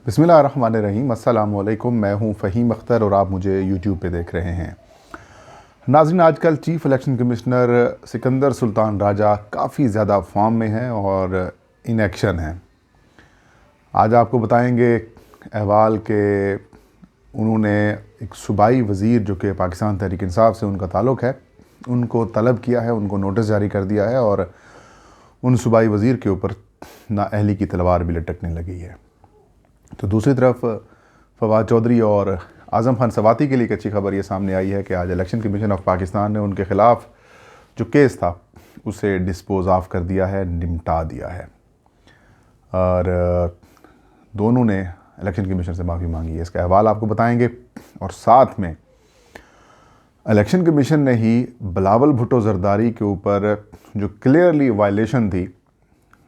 बिस्मिल्लाहिर्रहमानिर्रहीम। अस्सलामुअलैकुम। मैं हूं फ़हीम अख्तर और आप मुझे यूट्यूब पे देख रहे हैं। नाज़रीन, आजकल chief election commissioner Sikandar Sultan Raja काफ़ी ज़्यादा फॉर्म में हैं और इन एक्शन हैं। आज आपको बताएंगे अहवाल के उन्होंने एक सूबाई वज़ीर जो कि पाकिस्तान तहरीक इंसाफ से उनका ताल्लुक़ है, उनको तलब किया है, उनको नोटिस जारी कर दिया है और उन सूबाई वज़ीर के ऊपर नाअहली की तलवार भी लटकने लगी है। तो दूसरी तरफ फवाद चौधरी और आज़म खान सवाती के लिए एक अच्छी खबर ये सामने आई है कि आज इलेक्शन कमीशन ऑफ पाकिस्तान ने उनके ख़िलाफ़ जो केस था उसे डिस्पोज ऑफ कर दिया है, निपटा दिया है और दोनों ने इलेक्शन कमीशन से माफ़ी मांगी है। इसका अहवाल आपको बताएंगे और साथ में इलेक्शन कमीशन ने ही बिलावल भुट्टो जरदारी के ऊपर जो क्लियरली वायलेशन थी,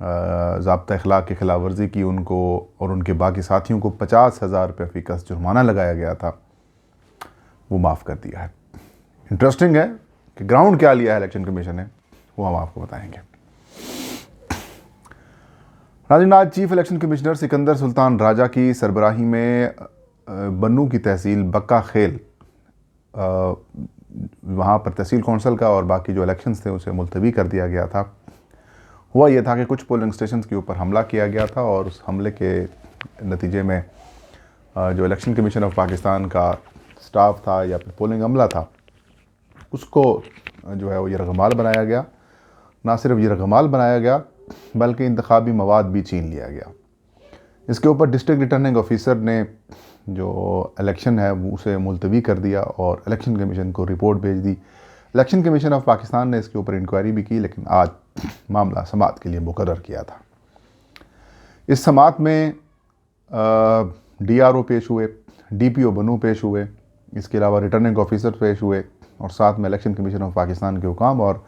ज़ाब्ता अखलाक की खिलाफ वर्जी की, उनको और उनके बाकी साथियों को 50,000 रुपये फ़ीकस जुर्माना लगाया गया था, वो माफ़ कर दिया है। इंटरेस्टिंग है कि ग्राउंड क्या लिया है इलेक्शन कमीशन ने, वो हम आपको बताएंगे। नाज़रीन, आज chief election commissioner Sikandar Sultan Raja की सरबराही में बन्नू की तहसील बक्का खेल, वहाँ पर तहसील कौंसल का और बाकी जो इलेक्शंस थे उसे मुलतवी कर दिया गया था। हुआ यह था कि कुछ पोलिंग स्टेशन के ऊपर हमला किया गया था और उस हमले के नतीजे में जो इलेक्शन कमीशन ऑफ पाकिस्तान का स्टाफ था या फिर पोलिंग अमला था, उसको जो है वो यरगमाल बनाया गया। ना सिर्फ यरगमाल बनाया गया बल्कि इंतखाबी मवाद भी छीन लिया गया। इसके ऊपर डिस्ट्रिक्ट रिटर्निंग ऑफिसर ने जो इलेक्शन है वो उसे मुलतवी कर दिया और इलेक्शन कमीशन को रिपोर्ट भेज दी। इलेक्शन कमीशन ऑफ पाकिस्तान ने इसके ऊपर इंक्वायरी भी की, लेकिन आज मामला समाअत के लिए मुकर्रर किया था। इस समाअत में DRO पेश हुए, DPO बन्नू पेश हुए, इसके अलावा रिटर्निंग ऑफिसर पेश हुए और साथ में इलेक्शन कमीशन ऑफ पाकिस्तान के हुकाम और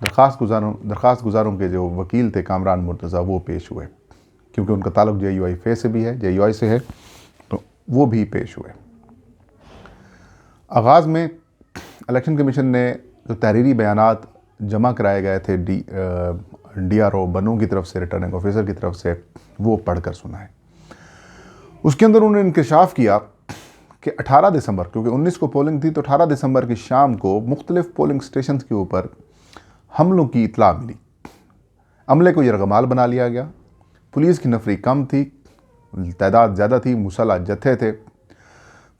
दरख्वास्त गुजारों के जो वकील थे कामरान मुर्तज़ा, वो पेश हुए, क्योंकि उनका ताल्लुक JUI से भी है, JUI से है, तो वो भी पेश हुए। आगाज़ में इलेक्शन कमीशन ने जो तहरीरी बयानात जमा कराए गए थे DRO बन्नू की तरफ से, रिटर्निंग ऑफिसर की तरफ से, वो पढ़कर सुनाए। उसके अंदर उन्होंने इंकशाफ किया कि 18 दिसंबर, क्योंकि 19 को पोलिंग थी, तो 18 दिसंबर की शाम को मुख्तलिफ पोलिंग स्टेशन के ऊपर हमलों की इतला मिली। अमले को यरगमाल बना लिया गया। पुलिस की नफरी कम थी, तादाद ज़्यादा थी, मुसल्लह जत्थे थे।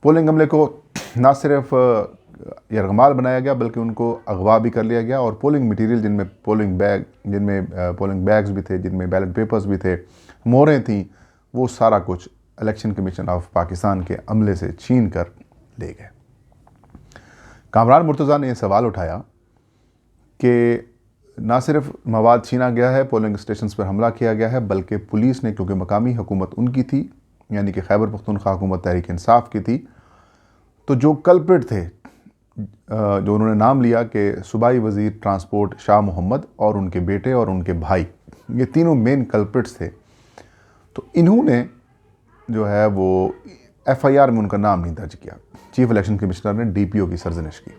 पोलिंग अमले को ना सिर्फ यरगमाल बनाया गया बल्कि उनको अगवा भी कर लिया गया और पोलिंग मटीरियल, जिनमें पोलिंग बैग्स भी थे, जिनमें बैलेट पेपर्स भी थे, मोहरें थीं, वो सारा कुछ इलेक्शन कमीशन ऑफ पाकिस्तान के अमले से छीन कर ले गए। कामरान मुर्तज़ा ने यह सवाल उठाया कि ना सिर्फ मवाद छीना गया है, पोलिंग स्टेशन पर हमला किया गया है, बल्कि पुलिस ने, क्योंकि मकामी हुकूमत उनकी थी, यानी कि खैबर पख्तूनख्वा हुकूमत तहरीक इंसाफ की थी, तो जो कल्प्रिट थे, जो उन्होंने नाम लिया कि सूबाई वज़ीर ट्रांसपोर्ट शाह मोहम्मद और उनके बेटे और उनके भाई, ये तीनों मेन कल्प्रिट्स थे, तो इन्होंने जो है वो FIR में उनका नाम नहीं दर्ज किया। चीफ़ इलेक्शन कमिश्नर ने DPO की सरजनिश की।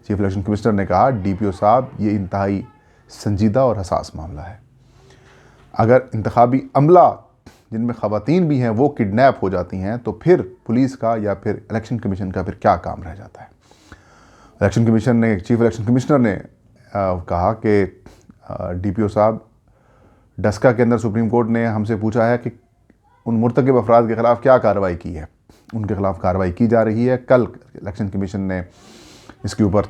चीफ़ इलेक्शन कमिश्नर ने कहा, DPO साहब, ये इंतहाई संजीदा और हसास मामला है। अगर इंतखाबी अमला, जिनमें ख़वातीन भी हैं, वो किडनैप हो जाती हैं, तो फिर पुलिस का या फिर इलेक्शन कमीशन का फिर क्या काम रह जाता है। इलेक्शन कमीशन ने, चीफ़ इलेक्शन कमिश्नर ने कहा कि DPO साहब, डस्का के अंदर सुप्रीम कोर्ट ने हमसे पूछा है कि उन मुर्तकिब अफराद के ख़िलाफ़ क्या कार्रवाई की है। उनके ख़िलाफ़ कार्रवाई की जा रही है। कल इलेक्शन कमीशन ने इसके ऊपर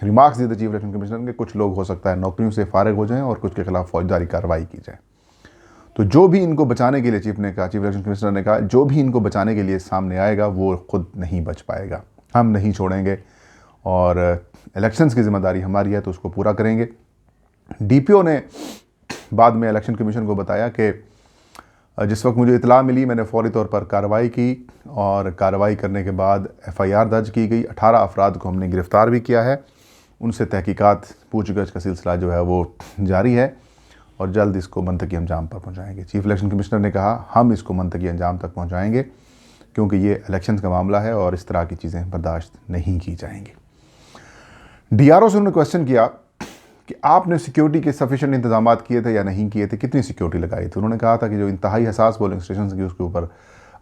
रिमार्क्स दिए थे चीफ इलेक्शन कमिश्नर के, कुछ लोग हो सकता है नौकरियों से फारिग हो जाएं और कुछ के खिलाफ फौजदारी कार्रवाई की जाए। तो जो भी इनको बचाने के लिए, चीफ इलेक्शन कमिश्नर ने कहा, जो भी इनको बचाने के लिए सामने आएगा वो खुद नहीं बच पाएगा, हम नहीं छोड़ेंगे और इलेक्शंस की जिम्मेदारी हमारी है, तो उसको पूरा करेंगे। DPO ने बाद में इलेक्शन कमीशन को बताया कि जिस वक्त मुझे इतला मिली, मैंने फौरी तौर पर कार्रवाई की और कार्रवाई करने के बाद FIR दर्ज की गई। 18 अफराद को हमने गिरफ़्तार भी किया है। उनसे तहकीकात, पूछगछ का सिलसिला जो है वो जारी है और जल्द इसको मंतकी अंजाम पर पहुंचाएंगे। चीफ इलेक्शन कमिश्नर ने कहा, हम इसको मंतकी अंजाम तक पहुंचाएंगे, क्योंकि ये इलेक्शन का मामला है और इस तरह की चीज़ें बर्दाश्त नहीं की जाएंगी। DRO से उन्होंने क्वेश्चन किया कि आपने सिक्योरिटी के सफिशेंट इंतजाम किए थे या नहीं किए थे, कितनी सिक्योरिटी लगाई थी। उन्होंने कहा था कि जो इंतहाई हसास पोलिंग स्टेशन की, उसके ऊपर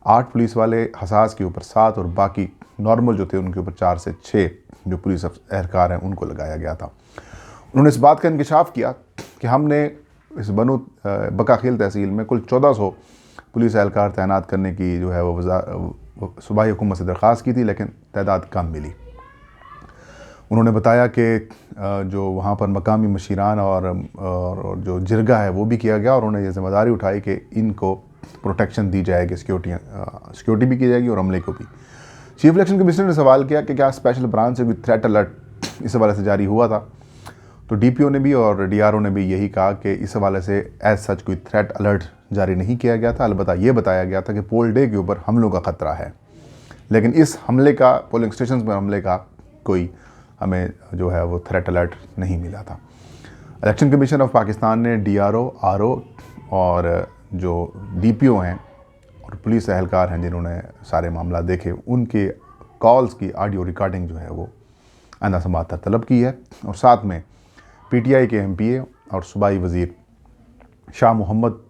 8 पुलिस वाले हसास के ऊपर 7 और बाकी नॉर्मल जो थे उनके ऊपर 4 से 6 जो पुलिस एहलकार हैं उनको लगाया गया था। उन्होंने इस बात का इंकशाफ किया कि हमने इस बनो बकाखील तहसील में कुल 1400 पुलिस एहलकार तैनात करने की जो है वो सूबाई हुकूमत से दरख्वास्त की थी, लेकिन तादाद कम मिली। उन्होंने बताया कि जो वहाँ पर मकामी मशीरान और जो जिरगा है वो भी किया गया, और उन्होंने ये जिम्मेदारी उठाई कि इनको प्रोटेक्शन दी जाएगी, सिक्योरिटी भी की जाएगी और अमले को भी। चीफ इलेक्शन कमिश्नर ने सवाल किया कि क्या स्पेशल ब्रांच से कोई थ्रेट अलर्ट इस हवाले से जारी हुआ था, तो DPO ने भी और DRO ने भी यही कहा कि इस हवाले से एज सच कोई थ्रेट अलर्ट जारी नहीं किया गया था। अलबत्ता ये बताया गया था कि पोल डे के ऊपर हमलों का ख़तरा है, लेकिन इस हमले का, पोलिंग स्टेशन पर हमले का कोई हमें जो है वो थ्रेट अलर्ट नहीं मिला था। इलेक्शन कमीशन ऑफ पाकिस्तान ने DRO, RO और जो DPO हैं और पुलिस एहलकार हैं जिन्होंने सारे मामला देखे, उनके कॉल्स की ऑडियो रिकॉर्डिंग जो है वो आइंदा समाअत तक तलब की है। और साथ में PTI के MPA और सूबाई वज़ीर शाह मोहम्मद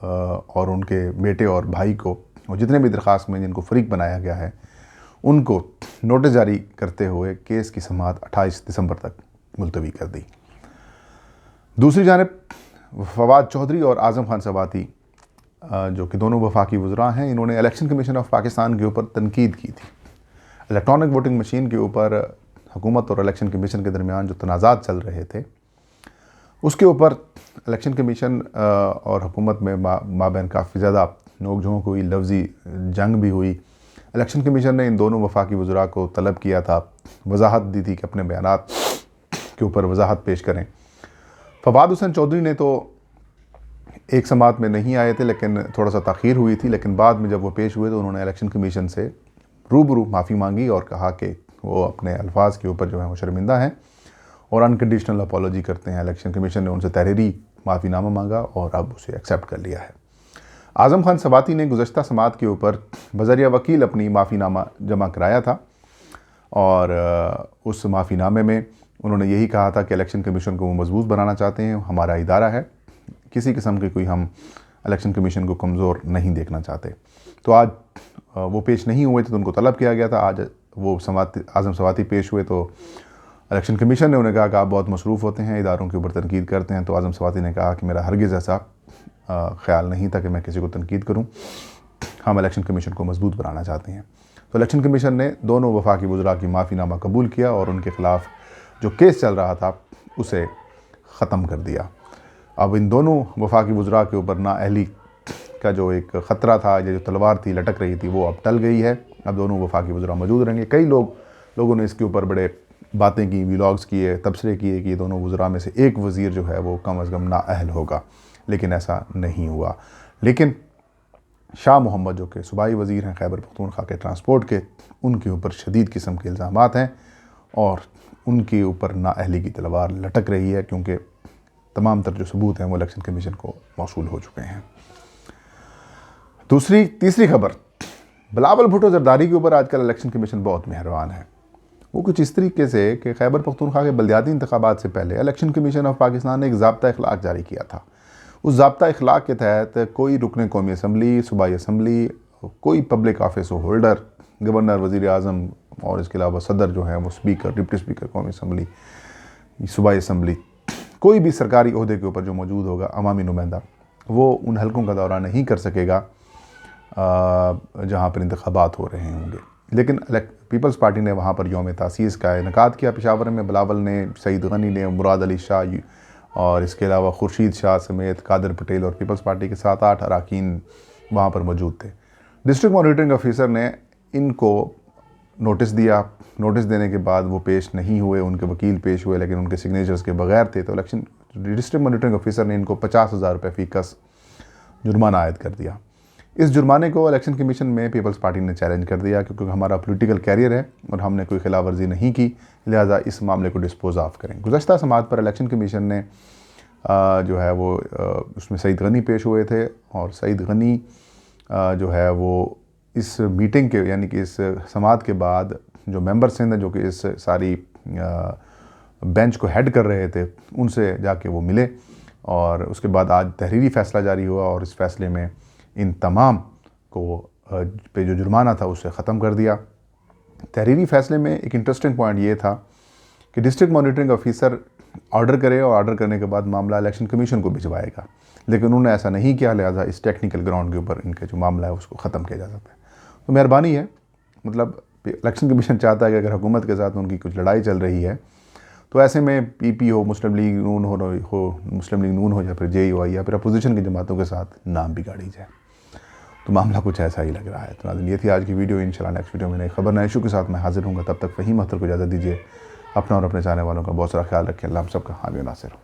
और उनके बेटे और भाई को, और जितने भी दरख्वास्त में जिनको फ़रीक बनाया गया है, उनको नोटिस जारी करते हुए केस की समाअत 28 दिसंबर तक मुलतवी कर दी। दूसरी जानिब फवाद चौधरी और आज़म खान सवाती जो कि दोनों वफाकी वज़रा हैं, इन्होंने इलेक्शन कमीशन ऑफ पाकिस्तान के ऊपर तनकीद की थी। इलेक्ट्रॉनिक वोटिंग मशीन के ऊपर हुकूमत और इलेक्शन कमीशन के दरमियान जो तनाज़ात चल रहे थे, उसके ऊपर इलेक्शन कमीशन और हुकूमत में माबैन काफ़ी ज़्यादा नोक झोंक हुई, लफ्ज़ी जंग भी हुई। इलेक्शन कमीशन ने इन दोनों वफाकी वज़रा को तलब किया था, वजाहत दी थी कि अपने बयानात के ऊपर वजाहत पेश करें। फवाद हुसैन चौधरी ने तो एक समाअत में नहीं आए थे, लेकिन थोड़ा सा ताख़ीर हुई थी, लेकिन बाद में जब वो पेश हुए तो उन्होंने इलेक्शन कमीशन से रूबरू माफ़ी मांगी और कहा कि वो अपने अल्फाज के ऊपर जो है वो शर्मिंदा हैं और अनकंडीशनल अपॉलॉजी करते हैं। इलेक्शन कमीशन ने उनसे तहरीरी माफ़ीनामा मांगा और अब उसे एक्सेप्ट कर लिया है। आज़म खान सवाती ने गुज़श्ता समाअत के ऊपर बज़रिया वकील अपनी माफ़ीनामा जमा कराया था और उस माफ़ीनामे में उन्होंने यही कहा था कि इलेक्शन कमीशन को वो मजबूत बनाना चाहते हैं, हमारा इदारा है, किसी किस्म के कोई हम इलेक्शन कमीशन को कमज़ोर नहीं देखना चाहते। तो आज वो पेश नहीं हुए थे तो उनको तलब किया गया था। आज वो आज़म सवाती पेश हुए तो इलेक्शन कमीशन ने उन्हें कहा कि आप बहुत मसरूफ़ होते हैं, इदारों के ऊपर तनकीद करते हैं। तो आज़म सवाती ने कहा कि मेरा हरगिज़ ऐसा ख़्याल नहीं था कि मैं किसी को तनकीद करूं, हम इलेक्शन कमीशन को मजबूत बनाना चाहते हैं। तो इलेक्शन कमीशन ने दोनों वफाकी वज़रा की माफ़ीनामा कबूल किया और उनके ख़िलाफ़ जो केस चल रहा था उसे ख़त्म कर दिया। अब इन दोनों वफाकी वज़रा के ऊपर नाअहली का जो एक ख़तरा था, या जो तलवार थी लटक रही थी, वो अब टल गई है। अब दोनों वफाकी वज़रा मौजूद रहेंगे। कई लोगों ने इसके ऊपर बड़े बातें की, व्लॉग्स किए, तबसरे किए कि दोनों वज़रा में से एक वज़ीर जो है वो कम अज़ कम नाअहल होगा, लेकिन ऐसा नहीं हुआ। लेकिन शाह मोहम्मद जो कि सूबाई वज़ीर हैं खैबर पख्तूनख्वा के ट्रांसपोर्ट के, उनके ऊपर शदीद किस्म के इल्ज़ामात हैं और उनके ऊपर नाअहली की तलवार लटक रही है, क्योंकि तमाम तर जो सबूत हैं वो इलेक्शन कमीशन को मौसूल हो चुके हैं। तीसरी खबर, बिलावल भुट्टो ज़रदारी के ऊपर आजकल इलेक्शन कमीशन बहुत मेहरबान है। वो कुछ इस तरीके से कि खैबर पख्तूनख्वा के बल्दियाती इंतखाबात से पहले इलेक्शन कमीशन ऑफ पाकिस्तान ने एक ज़ाब्ता इखलाक जारी किया था। उस ज़ाब्ता इखलाक के तहत कोई रुकन कौमी असम्बली, सूबाई असम्बली, कोई पब्लिक ऑफिस होल्डर, गवर्नर, वज़ीर आज़म और इसके अलावा सदर जो है वो स्पीकर, डिप्टी स्पीकर कौमी असम्बली, सूबाई असम्बली, कोई भी सरकारी ओहदे के ऊपर जो मौजूद होगा अवामी नुमाइंदा, वो उन हलकों का दौरा नहीं कर सकेगा जहाँ पर इंतखाबात हो रहे होंगे। लेकिन पीपल्स पार्टी ने वहाँ पर यौम तासीस का इनेकाद किया पेशावर में। बिलावल ने, सईद गनी ने, मुराद अली शाह और इसके अलावा खुर्शीद शाह समेत कादर पटेल और पीपल्स पार्टी के 7-8 अरकान वहाँ पर मौजूद थे। डिस्ट्रिक्ट मॉनिटरिंग ऑफिसर ने इनको नोटिस दिया। नोटिस देने के बाद वो पेश नहीं हुए, उनके वकील पेश हुए लेकिन उनके सिग्नेचर्स के बगैर थे। तो डिस्ट्रिक्ट मॉनिटरिंग ऑफिसर ने इनको 50,000 रुपये फ़ीकस जुर्माना आयद कर दिया। इस जुर्माने को इलेक्शन कमीशन में पीपल्स पार्टी ने चैलेंज कर दिया, क्योंकि हमारा पॉलिटिकल कैरियर है और हमने कोई खिलाफ वर्जी नहीं की, लिहाजा इस मामले को डिस्पोज ऑफ करें। गुज़श्ता समाअत पर इलेक्शन कमीशन ने जो है वो उसमें सईद गनी पेश हुए थे और सईद गनी जो है वो इस मीटिंग के, यानी कि इस समाअत के बाद जो मेंबर्स हैं जो कि इस सारी बेंच को हेड कर रहे थे, उनसे जाके वो मिले और उसके बाद आज तहरीरी फ़ैसला जारी हुआ और इस फ़ैसले में इन तमाम को पे जो जुर्माना था उसे ख़त्म कर दिया। तहरीरी फ़ैसले में एक इंटरेस्टिंग पॉइंट ये था कि डिस्ट्रिक्ट मॉनिटरिंग ऑफिसर ऑर्डर करे और ऑर्डर करने के बाद मामला इलेक्शन कमीशन को भिजवाएगा, लेकिन उन्होंने ऐसा नहीं किया, लिहाजा इस टेक्निकल ग्राउंड के ऊपर इनका जो मामला है उसको ख़त्म किया जा सकता है। तो मेहरबानी है, मतलब इलेक्शन कमीशन चाहता है कि अगर हुकूमत के साथ उनकी कुछ लड़ाई चल रही है तो ऐसे में पीपी हो, मुस्लिम लीग नून हो या फिर JUI या फिर अपोजिशन की जमातों के साथ नाम बिगाड़ी जाए। तो मामला कुछ ऐसा ही लग रहा है। तो नाज़रीन, ये थी आज की वीडियो। इंशाल्लाह नेक्स्ट वीडियो में नई खबर नए इशू के साथ मैं हाजिर हूँगा। तब तक फ़हीम अख्तर को इजाज़त दीजिए। अपना और अपने चाहने वालों का बहुत सारा ख्याल रखें। अल्लाह हम सबका हामी नासिर हो।